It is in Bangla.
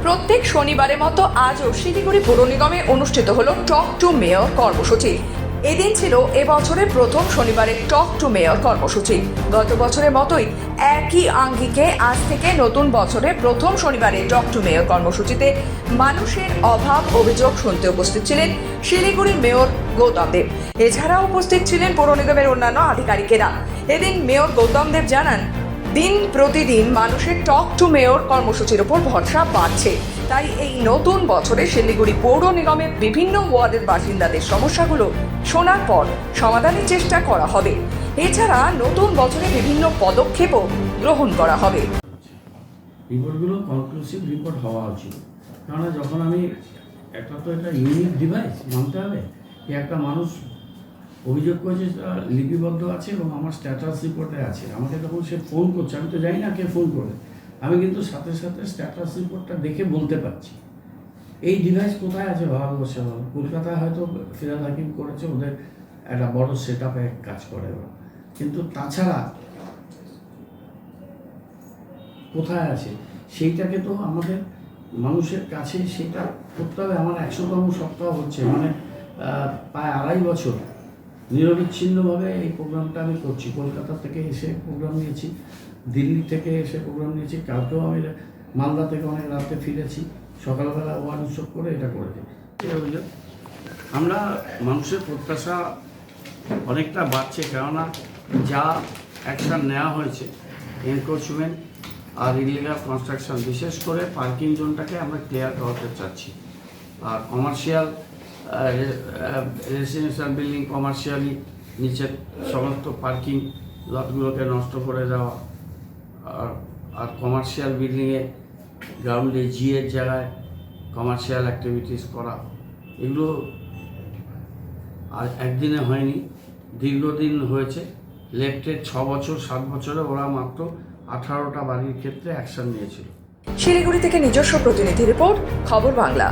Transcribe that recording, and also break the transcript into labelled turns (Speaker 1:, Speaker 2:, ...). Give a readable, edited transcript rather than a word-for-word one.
Speaker 1: প্রত্যেক শনিবারের মতো আজও শিলিগুড়ি পৌর নিগমে অনুষ্ঠিত হলো টক টু মেয়র কর্মসূচি। এদিন ছিল এবছরের প্রথম শনিবারের টক টু মেয়র কর্মসূচি। গত বছরের মতোই একই আঙ্গিকে আজ থেকে নতুন বছরের প্রথম শনিবারে টক টু মেয়র কর্মসূচিতে মানুষের অভাব অভিযোগ শুনতে উপস্থিত ছিলেন শিলিগুড়ির মেয়র গৌতম দেব। এছাড়াও উপস্থিত ছিলেন পৌর নিগমের অন্যান্য আধিকারিকেরা। এদিন মেয়র গৌতম দেব জানান, দিন প্রতিদিন মানুষের টক টু মেয়র কর্মসূচির উপর ভরসা বাড়ছে। তাই এই নতুন বছরে শিলিগুড়ি পৌর নিগমের বিভিন্ন ওয়ার্ডের বাসিন্দাদের সমস্যাগুলো শোনার পর সমাধানের চেষ্টা করা হবে। এছাড়া নতুন বছরে বিভিন্ন পদক্ষেপও গ্রহণ করা হবে।
Speaker 2: রিপোর্টগুলো কনক্লুসিভ রিপোর্ট হওয়া উচিত, কেননা যখন আমি একটা তো এটা ইউনিক ডিভাইস মানতে হবে। একটা মানুষ অভিযোগ করেছে, লিপিবদ্ধ আছে এবং আমার স্ট্যাটাস রিপোর্টে আছে। আমাকে তখন সে ফোন করছে, আমি তো জানি না কে ফোন করে, আমি কিন্তু সাথে সাথে স্ট্যাটাস রিপোর্টটা দেখে বলতে পারছি। এই ডিভাইস কোথায় আছে ভারতবর্ষে? কলকাতায় হয়তো ফিরাদ হাকিম করেছে, ওদের একটা বড় সেট আপে কাজ করে ওরা, কিন্তু তাছাড়া কোথায় আছে সেইটাকে তো আমাদের মানুষের কাছে সেটা করতে হবে। আমার 100তম সপ্তাহ হচ্ছে, মানে প্রায় 2.5 বছর নিরবিচ্ছিন্নভাবে এই প্রোগ্রামটা আমি করছি। কলকাতা থেকে এসে প্রোগ্রাম নিয়েছি, দিল্লি থেকে এসে প্রোগ্রাম নিয়েছি, কালকেও আমি মালদা থেকে অনেক রাতে ফিরেছি, সকালবেলা ওয়ান উৎসব করে এটা করেছি। এই অভিযোগ আমরা মানুষের প্রত্যাশা অনেকটা বাড়ছে, কেননা যা অ্যাকশান নেওয়া হয়েছে, এনক্রোচমেন্ট আর ইলিগাল কনস্ট্রাকশন, বিশেষ করে পার্কিং জোনটাকে আমরা ক্লিয়ার করাতে চাচ্ছি। আর কমার্শিয়াল রেসিডেন্সিয়াল বিল্ডিং, কমার্শিয়ালি নিচের সমস্ত পার্কিং লটগুলোকে নষ্ট করে দেওয়া, আর কমার্শিয়াল বিল্ডিংয়ে গ্রাউন্ডে জিএর জায়গায় কমার্শিয়াল অ্যাক্টিভিটিস করা, এগুলো আর একদিনে হয়নি, দীর্ঘদিন হয়েছে। লেফটের 6 বছর 7 বছরে ওরা মাত্র 18টা বাড়ির ক্ষেত্রে অ্যাকশন নিয়েছিল।
Speaker 1: শিলিগুড়ি থেকে নিজস্ব প্রতিনিধি রিপোর্ট, খবর বাংলা।